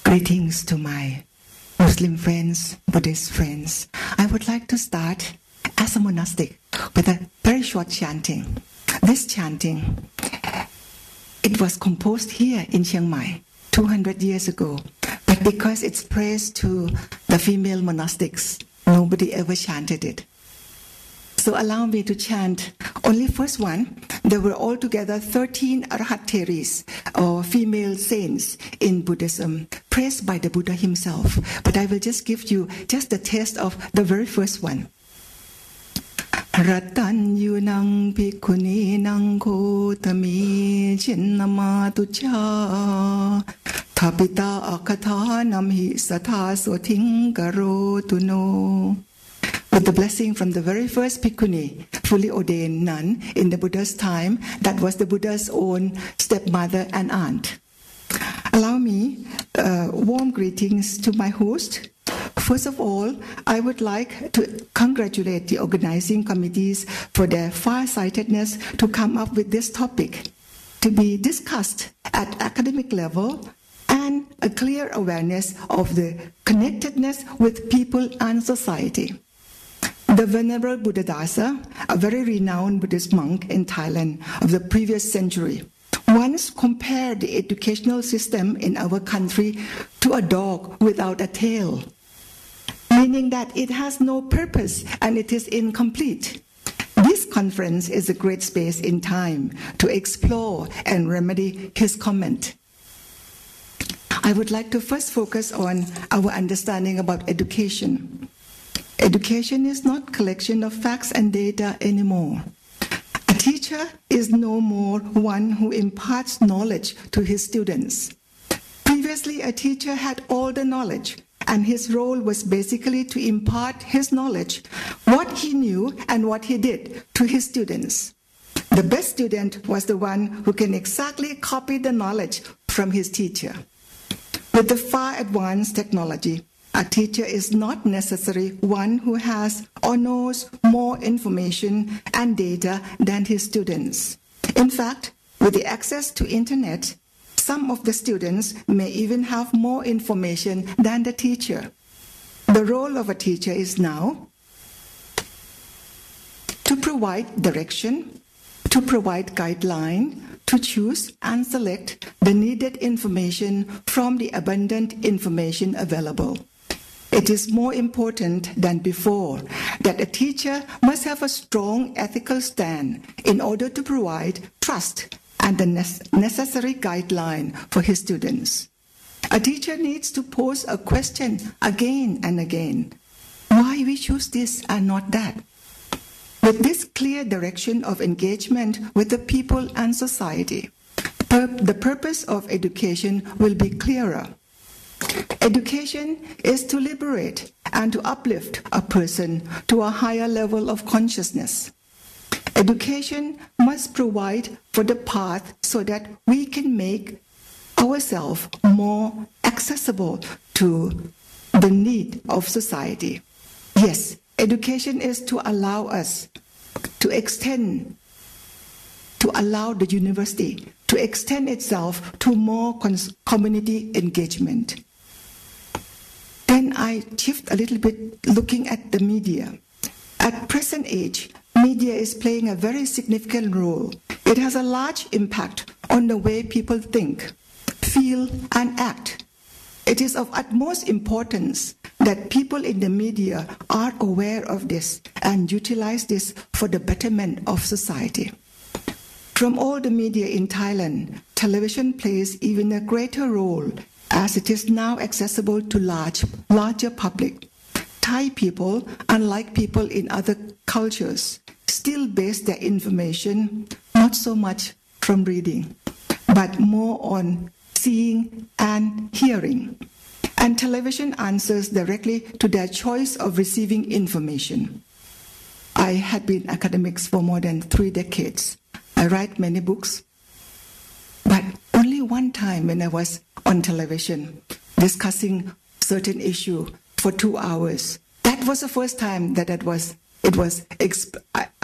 Greetings to my Muslim friends, Buddhist friends. I would like to start as a monastic with a very short chanting. This chanting, it was composed here in Chiang Mai 200 years ago, but because it's praise to the female monastics, nobody ever chanted it. So allow me to chant only first one. There were altogether 13 Arhateris, or female saints in Buddhism, praised by the Buddha himself. But I will just give you just the taste of the very first one. Ratan yunang bhikkhuni nang kotami chinnamatu cha thapita akatha namhi satha soting karo tuno. With the blessing from the very first bhikkhuni, fully ordained nun in the Buddha's time, that was the Buddha's own stepmother and aunt. Allow me warm greetings to my host. First of all, I would like to congratulate the organizing committees for their far-sightedness to come up with this topic to be discussed at academic level and a clear awareness of the connectedness with people and society. The Venerable Buddhadasa, a very renowned Buddhist monk in Thailand of the previous century, once compared the educational system in our country to a dog without a tail, meaning that it has no purpose and it is incomplete. This conference is a great space in time to explore and remedy his comment. I would like to first focus on our understanding about education. Education is not collection of facts and data anymore. A teacher is no more one who imparts knowledge to his students. Previously, a teacher had all the knowledge, and his role was basically to impart his knowledge, what he knew and what he did, to his students. The best student was the one who can exactly copy the knowledge from his teacher. With the far advanced technology, a teacher is not necessarily one who has or knows more information and data than his students. In fact, with the access to internet, some of the students may even have more information than the teacher. The role of a teacher is now to provide direction, to provide guideline, to choose and select the needed information from the abundant information available. It is more important than before that a teacher must have a strong ethical stand in order to provide trust and the necessary guideline for his students. A teacher needs to pose a question again and again. Why we choose this and not that? With this clear direction of engagement with the people and society, the purpose of education will be clearer. Education is to liberate and to uplift a person to a higher level of consciousness. Education must provide for the path so that we can make ourselves more accessible to the need of society. Yes, education is to allow us to allow the university to extend itself to more community engagement. Then I shift a little bit looking at the media. At present age, media is playing a very significant role. It has a large impact on the way people think, feel, and act. It is of utmost importance that people in the media are aware of this and utilize this for the betterment of society. From all the media in Thailand, television plays even a greater role as it is now accessible to larger public. Thai people, unlike people in other cultures, still base their information not so much from reading, but more on seeing and hearing. And television answers directly to their choice of receiving information. I had been academics for more than 3 decades. I write many books, but only one time when I was on television discussing certain issue for 2 hours. That was the first time that I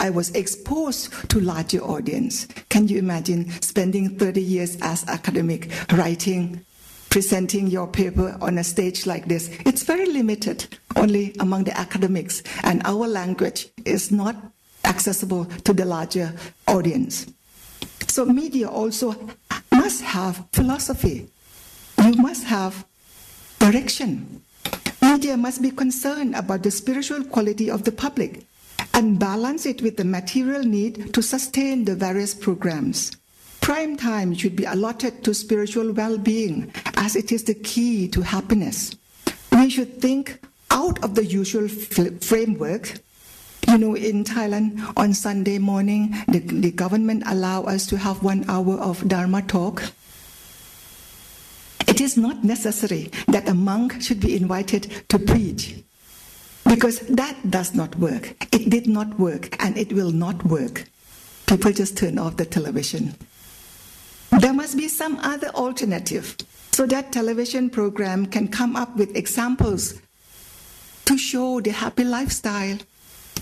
was exposed to larger audience. Can you imagine spending 30 years as academic, writing, presenting your paper on a stage like this? It's very limited, only among the academics, and our language is not accessible to the larger audience. So media also must have philosophy. You must have direction. Media must be concerned about the spiritual quality of the public and balance it with the material need to sustain the various programs. Prime time should be allotted to spiritual well-being as it is the key to happiness. We should think out of the usual framework. You know, in Thailand, on Sunday morning, the government allow us to have 1 hour of Dharma talk. It is not necessary that a monk should be invited to preach, because that does not work. It did not work, and it will not work. People just turn off the television. There must be some other alternative so that television program can come up with examples to show the happy lifestyle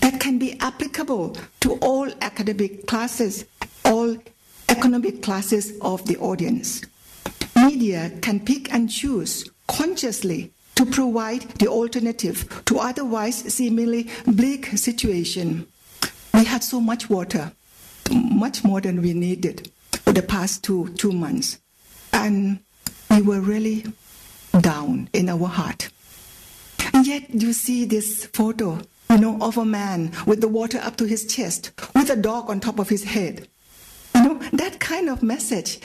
that can be applicable to all academic classes, all economic classes of the audience. Media can pick and choose consciously to provide the alternative to otherwise seemingly bleak situation. We had so much water, much more than we needed. for the past two months. And we were really down in our heart. And yet you see this photo, of a man with the water up to his chest, with a dog on top of his head. That kind of message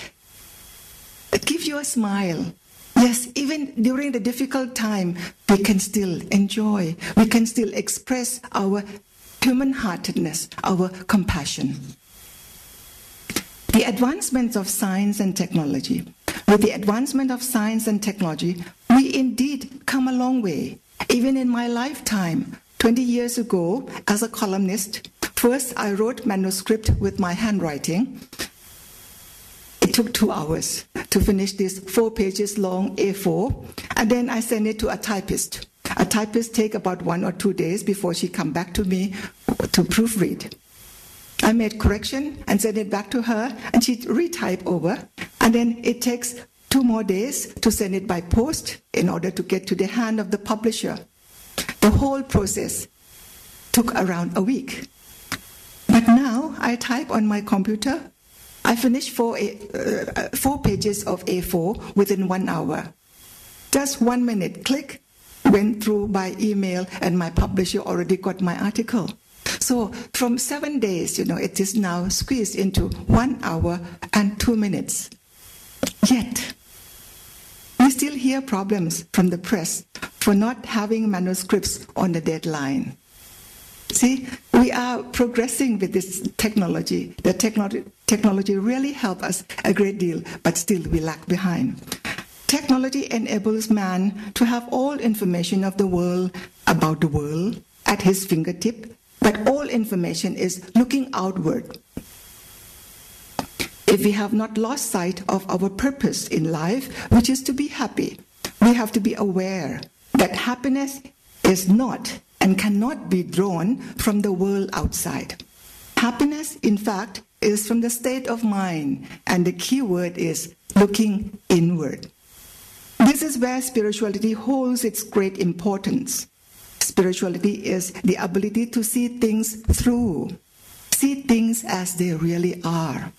gives you a smile. Yes, even during the difficult time, we can still enjoy, we can still express our human-heartedness, our compassion. The advancements of science and technology. With the advancement of science and technology, we indeed come a long way. Even in my lifetime, 20 years ago, as a columnist, first I wrote manuscript with my handwriting. It took 2 hours to finish this 4 pages long A4, and then I sent it to a typist. A typist takes about 1 or 2 days before she comes back to me to proofread. I made correction and sent it back to her, and she retyped over, and then it takes 2 more days to send it by post in order to get to the hand of the publisher. The whole process took around a week. But now I type on my computer. I finished 4 pages of A4 within 1 hour. Just 1 minute, click, went through by email, and my publisher already got my article. So from 7 days, it is now squeezed into 1 hour and 2 minutes. Yet, we still hear problems from the press for not having manuscripts on the deadline. See, we are progressing with this technology. The technology really helps us a great deal, but still we lag behind. Technology enables man to have all information of the world, about the world, at his fingertip, but all information is looking outward. If we have not lost sight of our purpose in life, which is to be happy, we have to be aware that happiness is not and cannot be drawn from the world outside. Happiness, in fact, is from the state of mind, and the key word is looking inward. This is where spirituality holds its great importance. Spirituality is the ability to see things through, see things as they really are.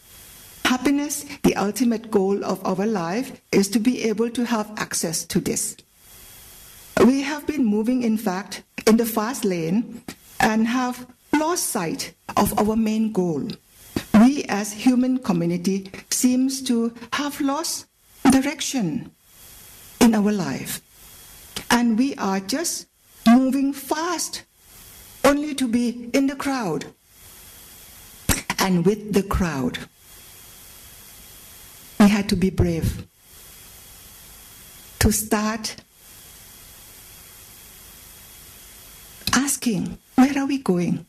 Happiness, the ultimate goal of our life, is to be able to have access to this. We have been moving, in fact, in the fast lane and have lost sight of our main goal. We as human community seems to have lost direction in our life. And we are just moving fast, only to be in the crowd. And with the crowd, we had to be brave to start asking, where are we going?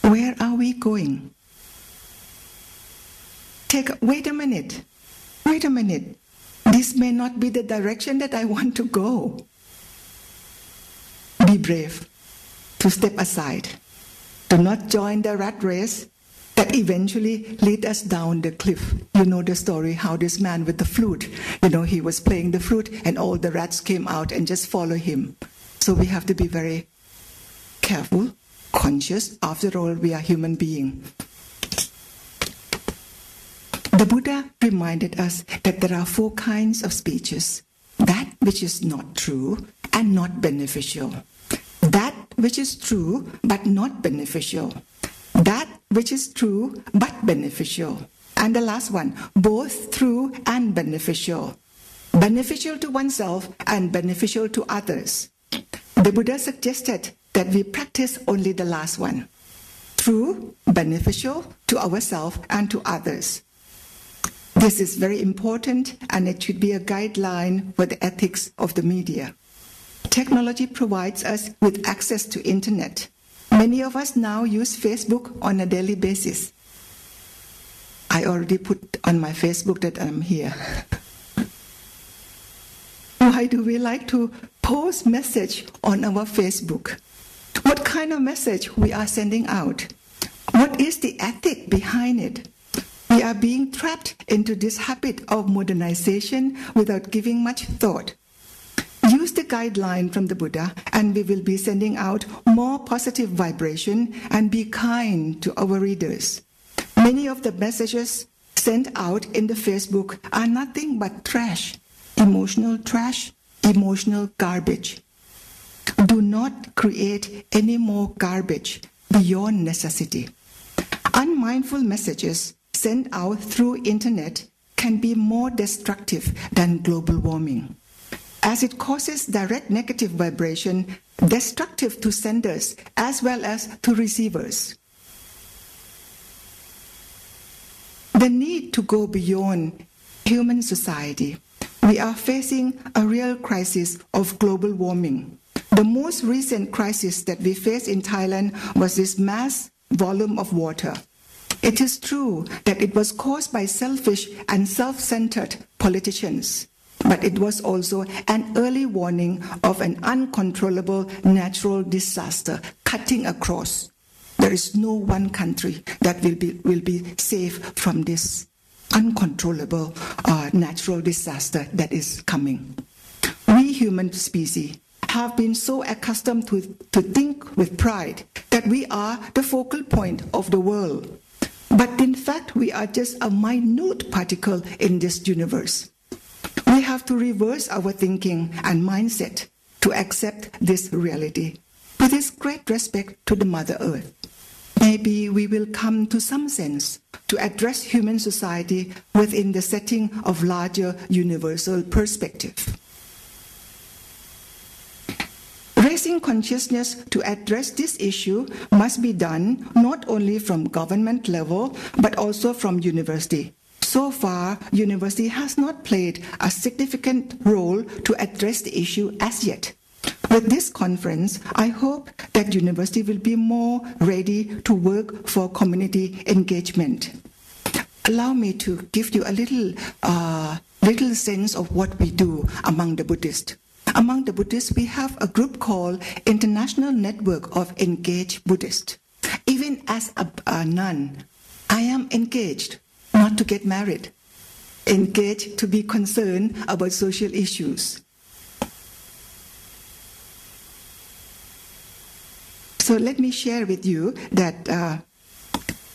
Where are we going? Wait a minute. This may not be the direction that I want to go. Be brave to step aside. Do not join the rat race that eventually lead us down the cliff. You know the story, how this man with the flute, he was playing the flute and all the rats came out and just follow him. So we have to be very careful, conscious. After all, we are human beings. The Buddha reminded us that there are 4 kinds of speeches. That which is not true and not beneficial. That which is true but not beneficial. That which is true but beneficial. And the last one, both true and beneficial. Beneficial to oneself and beneficial to others. The Buddha suggested that we practice only the last one. True, beneficial to ourselves and to others. This is very important, and it should be a guideline for the ethics of the media. Technology provides us with access to internet. Many of us now use Facebook on a daily basis. I already put on my Facebook that I'm here. Why do we like to post message on our Facebook? What kind of message we are sending out? What is the ethic behind it? We are being trapped into this habit of modernization without giving much thought. Use the guideline from the Buddha and we will be sending out more positive vibration and be kind to our readers. Many of the messages sent out in the Facebook are nothing but trash, emotional garbage. Do not create any more garbage beyond necessity. Unmindful messages sent out through internet can be more destructive than global warming, as it causes direct negative vibration, destructive to senders as well as to receivers. The need to go beyond human society. We are facing a real crisis of global warming. The most recent crisis that we faced in Thailand was this mass volume of water. It is true that it was caused by selfish and self-centered politicians, but it was also an early warning of an uncontrollable natural disaster cutting across. There is no one country that will be safe from this uncontrollable natural disaster that is coming. We human species have been so accustomed to think with pride that we are the focal point of the world. But in fact, we are just a minute particle in this universe. We have to reverse our thinking and mindset to accept this reality with this great respect to the Mother Earth. Maybe we will come to some sense to address human society within the setting of larger universal perspective. Raising consciousness to address this issue must be done not only from government level, but also from university. So far, university has not played a significant role to address the issue as yet. With this conference, I hope that university will be more ready to work for community engagement. Allow me to give you a little sense of what we do among the Buddhists. Among the Buddhists, we have a group called International Network of Engaged Buddhists. Even as a nun, I am engaged not to get married, engaged to be concerned about social issues. So let me share with you that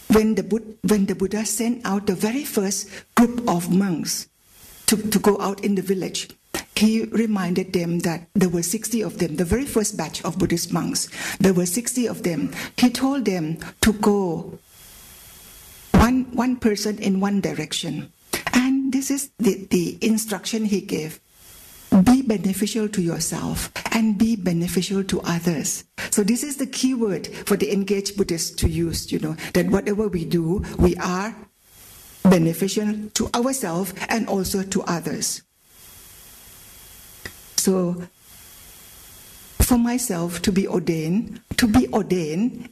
when the Buddha sent out the very first group of monks to go out in the village, he reminded them that there were 60 of them, the very first batch of Buddhist monks. There were 60 of them. He told them to go one person in one direction. And this is the instruction he gave. Be beneficial to yourself and be beneficial to others. So this is the key word for the engaged Buddhists to use, that whatever we do, we are beneficial to ourselves and also to others. So for myself to be ordained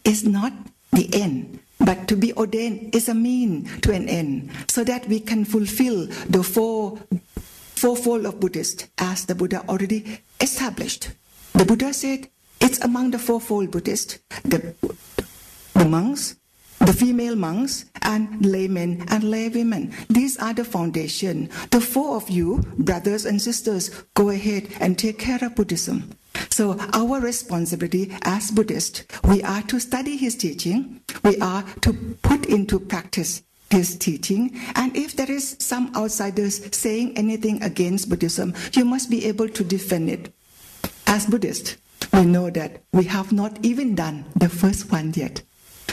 is not the end, but to be ordained is a mean to an end, so that we can fulfill the fourfold of Buddhists as the Buddha already established. The Buddha said it's among the fourfold Buddhists, the monks, the female monks, and laymen and laywomen. These are the foundation. The four of you, brothers and sisters, go ahead and take care of Buddhism. So our responsibility as Buddhists, we are to study his teaching, we are to put into practice his teaching, and if there is some outsiders saying anything against Buddhism, you must be able to defend it. As Buddhists, we know that we have not even done the first one yet.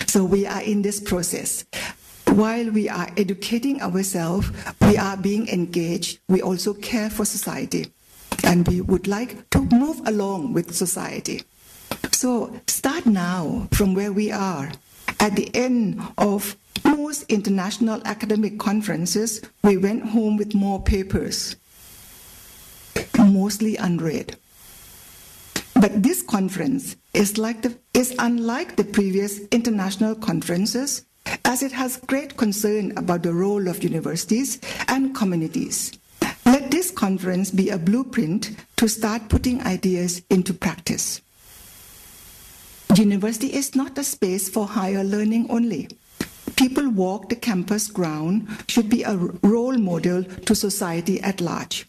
So we are in this process. While we are educating ourselves, we are being engaged, we also care for society. And we would like to move along with society. So start now from where we are. At the end of most international academic conferences, we went home with more papers, mostly unread. But this conference is unlike the previous international conferences, as it has great concern about the role of universities and communities. Let this conference be a blueprint to start putting ideas into practice. University is not a space for higher learning only. People walk the campus ground should be a role model to society at large.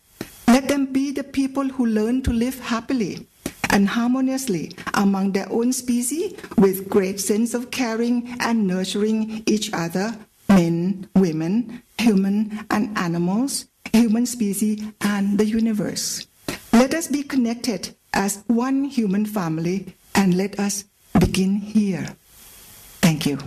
Let them be the people who learn to live happily and harmoniously among their own species with great sense of caring and nurturing each other, men, women, human and animals, human species, and the universe. Let us be connected as one human family, and let us begin here. Thank you.